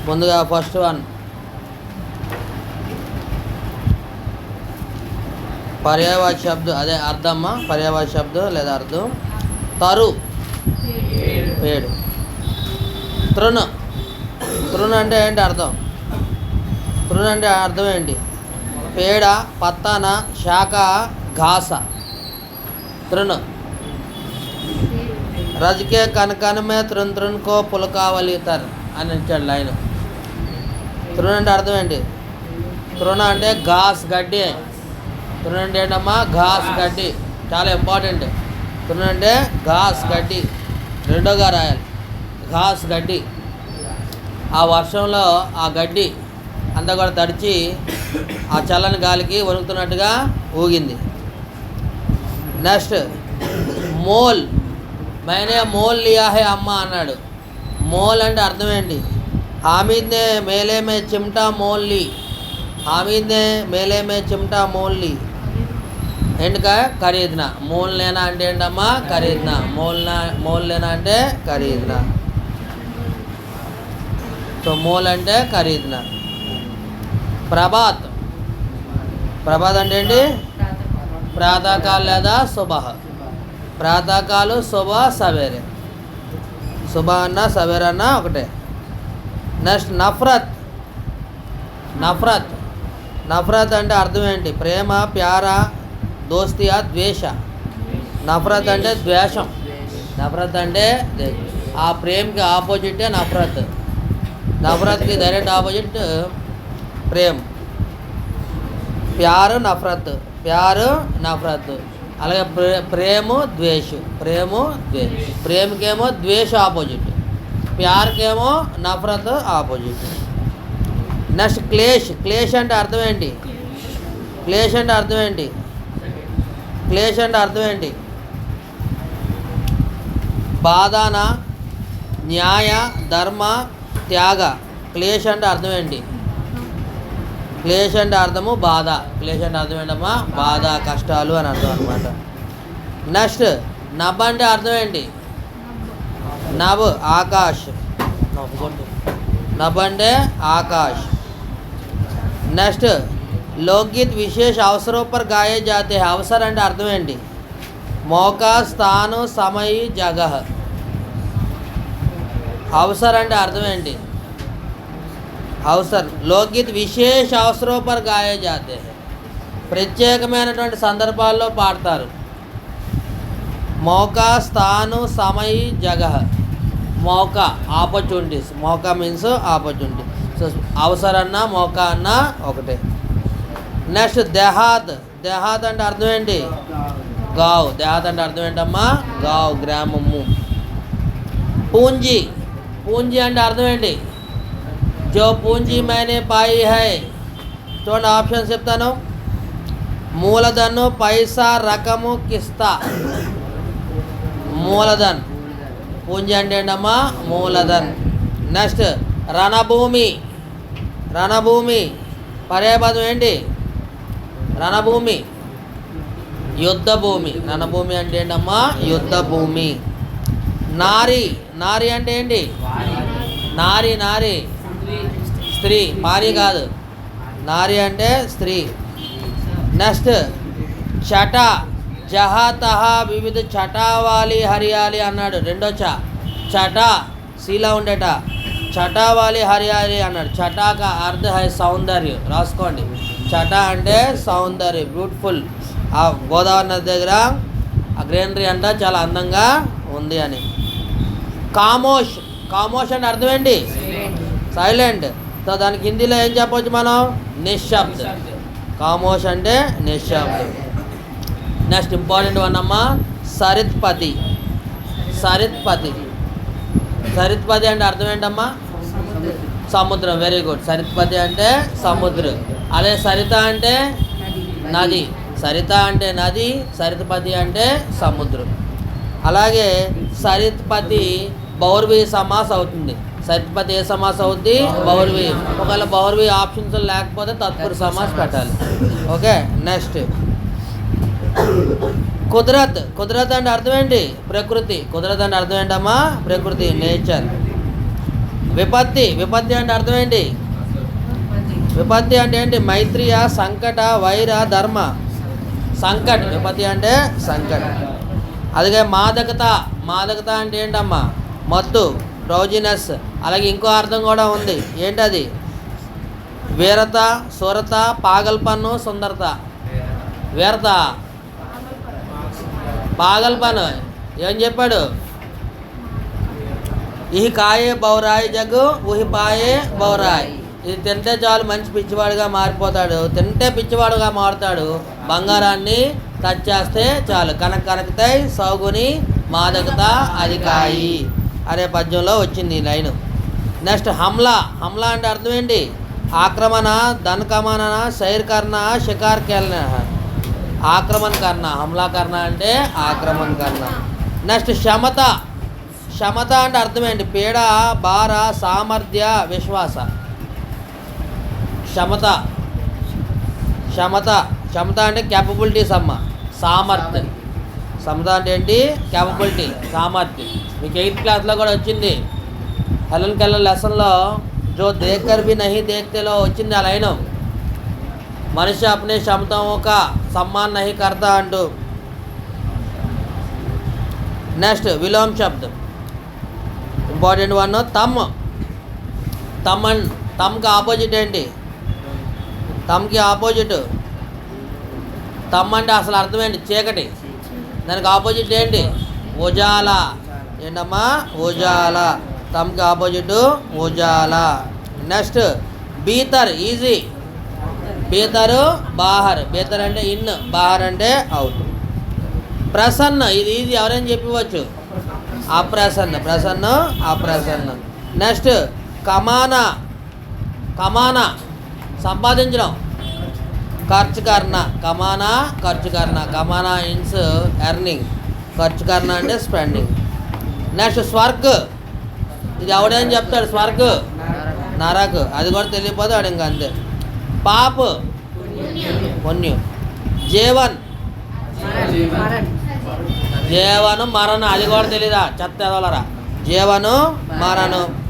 ముందుగా first one పర్యాయవాచి శబ్దం, అదే అర్థమ్మా. పర్యాయవాచి శబ్దం లేదా అర్థం. తరు పేడు. తృణ. తృణ అంటే ఏంటి అర్థం? తృణ అంటే అర్థం ఏంటి? పేడ, పత్తాన, శాఖ, ఘాస. तृण। रज के कन कन में तृण तृण को पुलकावली तर అని ఇచ్చాడు లైన్. తృణ అంటే అర్థం ఏంటి? తృణ అంటే ఘాస్ గడ్డి. తృణ అంటే ఏంటమ్మా? ఘాస్ గడ్డి. చాలా ఇంపార్టెంట్. తృణ అంటే ఘాస్ గడ్డి. రెండోగా రాయాలి, ఘాస్ గడ్డి. ఆ వర్షంలో ఆ గడ్డి అంతా కూడా తడిచి ఆ చల్లని గాలికి వణుకుతున్నట్టుగా ఊగింది. Next mole. मैंने मोल लिया है అమ్మ అన్నాడు. మోల్ అంటే అర్థం ఏంటి? हामिद ने मेले में चिमटा मोल ली. हामिद ने मेले में चिमटा मोल ली. ఏంటికా? ఖరీదునా. మోల్ లేనా అంటే ఏంటమ్మా? ఖరీదునా. మోల్ లేనా అంటే ఖరీదునా. సో మోల్ అంటే ఖరీదునా. ప్రభాత్. ప్రభాత్ అంటే ఏంటి? ప్రాతకాల లేదా సుబహ. ప్రాతకాలు సుబహ సవేరే. సుబహ అన్న సవేరే అన్న ఒకటే. నెక్స్ట్ నఫరత్. నఫరత్. నఫరత్ అంటే అర్థం ఏంటి? ప్రేమ, ప్యార, దోస్తియా, ద్వేష. నఫరత్ అంటే ద్వేషం. నఫరత్ అంటే ఆ ప్రేమకి ఆపోజిటే నఫరత్. నఫరత్కి డైరెక్ట్ ఆపోజిట్ ప్రేమ్. ప్యారు నఫరత్. ప్యారు నఫరత్. అలాగే ప్రేము ద్వేషు. ప్రేము ద్వేష్. ప్రేమకేమో ద్వేష ఆపోజిట్, ప్యార్కేమో నఫరత్ ఆపోజిట్. నెక్స్ట్ క్లేష్. క్లేష్ అంటే అర్థం ఏంటి? క్లేష్ అంటే అర్థం ఏంటి? క్లేష్ అంటే అర్థం ఏంటి? బాధాన, న్యాయ, ధర్మ, త్యాగ. క్లేష్ అంటే అర్థం ఏంటి? క్లేష్ అంటే అర్థము బాధ. క్లేష్ అంటే అర్థం ఏంటమ్మా? బాధ, కష్టాలు అని అర్థం అనమాట. నెక్స్ట్ నబ్ అంటే అర్థం ఏంటి? नभ आकाश. नभ అంటే आकाश. నెక్స్ట్ लोकगीत विशेष अवसरों पर गाए जाते हैं. अवसर అంటే అర్థం ఏంటి? मौका, स्थान, समय, जगह. अवसर అంటే అర్థం ఏంటి? అవసర్. లోకగీత్ విశేష అవసరం పర్ గాయే జాతే హై. ప్రత్యేకమైనటువంటి సందర్భాల్లో పాడతారు. మౌకా, స్థాను, సమయ, జగహ. మౌకా ఆపర్చునిటీస్. మౌకా మీన్స్ ఆపర్చునిటీ. సో అవసర్ అన్న మౌకా అన్న ఒకటే. నెక్స్ట్ దేహాత్. దేహాత్ అంటే అర్థం ఏంటి? గావ్. దేహాత్ అంటే అర్థం ఏంటమ్మా? గావ్, గ్రామము. పూంజీ. పూంజీ అంటే అర్థం ఏంటి? जो पूंजी मैंने पाई है. చూడండి ఆప్షన్ చెప్తాను. మూలధను, పైసా, రకము, కిస్తా. మూలధన్. పూంజీ అంటే ఏంటమ్మా? మూలధన్. నెక్స్ట్ రణభూమి. రణభూమి పర్యాయపదం ఏంటి? రణభూమి యుద్ధ భూమి. రణభూమి అంటే ఏంటమ్మా? యుద్ధ భూమి. నారి. నారి అంటే ఏంటి? నారి. నారి స్త్రీ. పారి కాదు, నారి అంటే స్త్రీ. నెక్స్ట్ చట. జహా తహా వివిధ చటావాలి హరియాలి అన్నాడు. రెండో చట శీలా ఉండేట. చటావాలి హరియాలి అన్నాడు. చటాక అర్థ హై సౌందర్యం. రాసుకోండి. చట అంటే సౌందర్యం, బ్యూటిఫుల్. ఆ గోదావరి నది దగ్గర ఆ గ్రీనరీ అంతా చాలా అందంగా ఉంది అని. కామోష్. కామోష్ అంటే అర్థం ఏంటి? సైలెంట్. సో దానికి హిందీలో ఏం చెప్పవచ్చు మనం? నిశ్శబ్ద్. కామోష్ అంటే నిశ్శబ్దం. నెక్స్ట్ ఇంపార్టెంట్ వన్ అమ్మా, సరిత్పతి. సరిత్పతి. సరిత్పతి అంటే అర్థం ఏంటమ్మా? సముద్రం. Very good. సరిత్పతి అంటే సముద్రం. అదే సరిత అంటే నది. సరిత అంటే నది, సరిత్పతి అంటే సముద్రం. అలాగే సరిత్పతి బౌర్వి సమాస్ అవుతుంది. సరిత్పతి ఏ సమాస్ అవుద్ది? బౌర్వి. ఒకవేళ బౌర్వి ఆప్షన్స్ లేకపోతే తత్పురుష సమాస్ పెట్టాలి. ఓకే. నెక్స్ట్ కుదరత్. కుదరత్ అంటే అర్థం ఏంటి? ప్రకృతి. కుదరత్ అంటే అర్థం ఏంటమ్మా? ప్రకృతి, నేచర్. విపత్తి. విపత్తి అంటే అర్థం ఏంటి? విపత్తి అంటే ఏంటి? మైత్రియ, సంకట, వైర, ధర్మ. సంకట్. విపత్తి అంటే సంకట్. అలాగే మాదకత. మాదకత అంటే ఏంటమ్మా? మత్తు, డ్రౌజినెస్. అలాగే ఇంకో అర్థం కూడా ఉంది. ఏంటది? వీరత, సురత, పాగల్పన్ను, సుందరత. వీరత, పాగల్పన్ ఏం చెప్పాడు? ఇహి కాయే బౌరాయ్ జగ్గు ఉహి పాయే బౌరాయ్. ఇది తింటే చాలు మంచి పిచ్చివాడుగా మారిపోతాడు, తింటే పిచ్చివాడుగా మారుతాడు. బంగారాన్ని టచ్ చేస్తే చాలు. కనకతై సౌగుని మాదకత అధికాయి అనే పద్యంలో వచ్చింది ఈ లైను. నెక్స్ట్ హమ్లా. హమ్లా అంటే అర్థం ఏంటి? ఆక్రమణ, ధన కమన, శైర్ కర్ణ, షికార్ కెల్న. ఆక్రమణ కర్ణ. హమ్లా కర్ణ అంటే ఆక్రమణ కర్ణ. నెక్స్ట్ శమత. శమత అంటే అర్థం ఏంటి? పీడ, భార, సామర్థ్య, విశ్వాస. క్షమత. క్షమత. క్షమత అంటే క్యాపబిలిటీస్ అమ్మ. సామర్థ్యం. సమత అంటే ఏంటి? క్యాపబిలిటీ, సామర్థ్యం. మీకు 8th క్లాస్లో కూడా వచ్చింది. హెలన్ కెల్లర్ లెసన్లో జో దేకర్ బి నహీ దేఖ్తేలో వచ్చింది ఆ లైను. మనిషి అప్నే క్షమతాओं का सम्मान नहीं करता అంటూ. నెక్స్ట్ విలోమ్ శబ్దం. ఇంపార్టెంట్ వన్ తమ్. తమ్కి ఆపోజిట్ ఏంటి? తమ్కి ఆపోజిట్. తమ్ అంటే అసలు అర్థం ఏంటి? చీకటి. దానికి ఆపోజిట్ ఏంటి? ఉజాల. ఏంటమ్మా? ఉజాల. తమ్కి ఆపోజిట్ ఉజాల. నెక్స్ట్ బీతర్. ఈజీ. బీతరు బాహర్. బీతర్ అంటే ఇన్, బాహర్ అంటే అవుట్. ప్రసన్న. ఇది ఈజీ, ఎవరైనా చెప్పవచ్చు. అప్రసన్న. ప్రసన్న, అప్రసన్న. నెక్స్ట్ కమానా. కమానా సంపాదించడం. ఖర్చు కర్ణ. కమానా ఖర్చు కర్ణ. కమానా ఇన్స్ ఎర్నింగ్. ఖర్చు కర్ణ అంటే స్పెండింగ్. నెక్స్ట్ స్వర్గ్. ఇది ఎవడేం చెప్తాడు? స్వర్గ్ నరక్. అది కూడా తెలియపోతే వాడు ఇంకా అంతే. పాప్ పుణ్యం. జీవన్. జీవను మరణం. అది కూడా తెలీదా? చెత్త ఎదవలరా. జీవను మరణం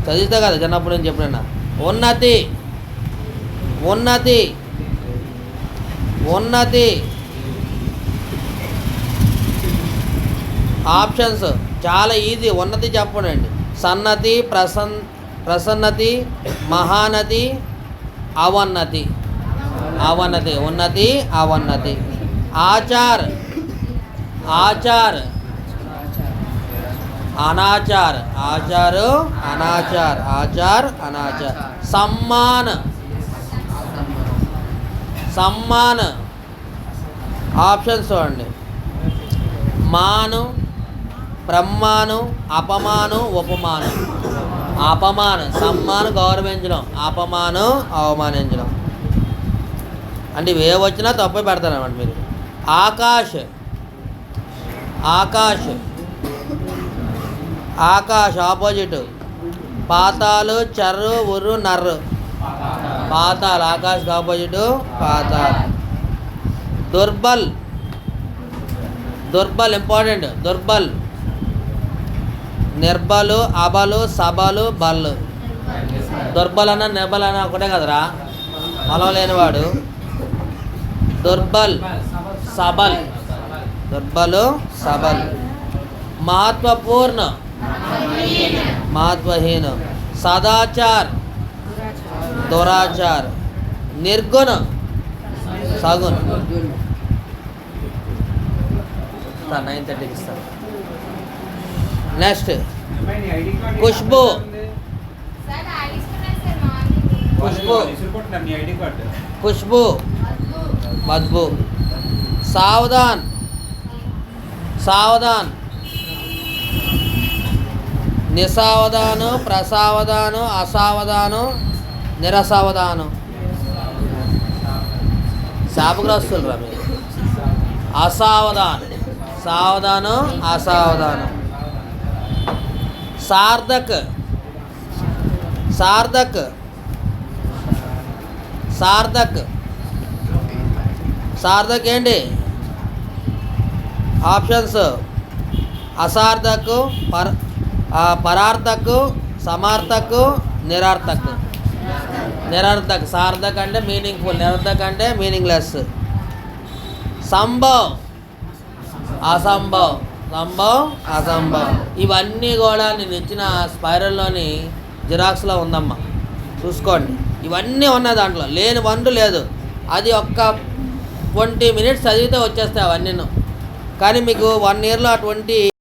చదివితే కదా చిన్నప్పుడు నేను చెప్పిన. ఉన్నతి. ఉన్నతి. ఉన్నతి. ఆప్షన్స్ చాలా ఈజీ. ఉన్నతి చెప్పండి. సన్నతి, ప్రసన్నతి, మహానతి, అవన్నతి. అవన్నతి. ఉన్నతి, అవన్నతి. ఆచార్. ఆచార్. అనాచార్. ఆచారు, అనాచార్. ఆచార్, అనాచార్. సమ్మాన్. సమ్మాన్. ఆప్షన్స్ చూడండి. మాను, బ్రహ్మాను, అపమాను, ఉపమానం. అపమానం. సమ్మాను గౌరవించడం. అపమాను అవమానించడం. అంటే ఇవే వచ్చినా తప్పే పెడతారన్నమాట మీరు. ఆకాశ్. ఆకాశ్. ఆకాశ్ ఆపోజిట్. పాతాలు, చర్రు, ఉర్రు, నర్రు. పాతాల్. ఆకాశ్ ఆపోజిట్ పాతాల్. దుర్బల్. దుర్బల్ ఇంపార్టెంట్. దుర్బల్. నిర్బలు, అబలు, సబలు, బల్లు. దుర్బల్ అన్న నిర్బల్ అన్న ఒకటే కదరా, బలం లేనివాడు. దుర్బల్, సబల్. దుర్బలు, సబల్. మహత్వపూర్ణ, महत्वहीन. सदाचार, दुराचार. निर्गुण, सगुण. 9:30 नेक्स्ट खुशबू. खुशबू, खुशबू, बदबू. सावधान, सावधान. నిసావధాను, ప్రసావధాను, అసావధాను, నిరసావధాను. శాపగ్రస్తులు రా మీరు. అసావధాన్, సావధాను, అసావధాను. సార్థక్, సార్థక్, సార్థక్. సార్థక్ ఏంటి ఆప్షన్స్? అసార్థక్, పరార్థక్, సమార్థక్, నిరర్థక్. నిరర్థక్, సార్థక్ అంటే మీనింగ్ఫుల్, నిరర్థక్ అంటే మీనింగ్లెస్. సంభవ్, అసంభవ్, సంభవ్, అసంభవ్. ఇవన్నీ కూడా నేను ఇచ్చిన స్పైరల్లోని జిరాక్స్లో ఉందమ్మా, చూసుకోండి. ఇవన్నీ ఉన్నాయి దాంట్లో, లేని వన్లు లేదు. అది ఒక్క 20 minutes చదివితే వచ్చేస్తాయి అవన్నీ. కానీ మీకు 1 yearలో ఆ 20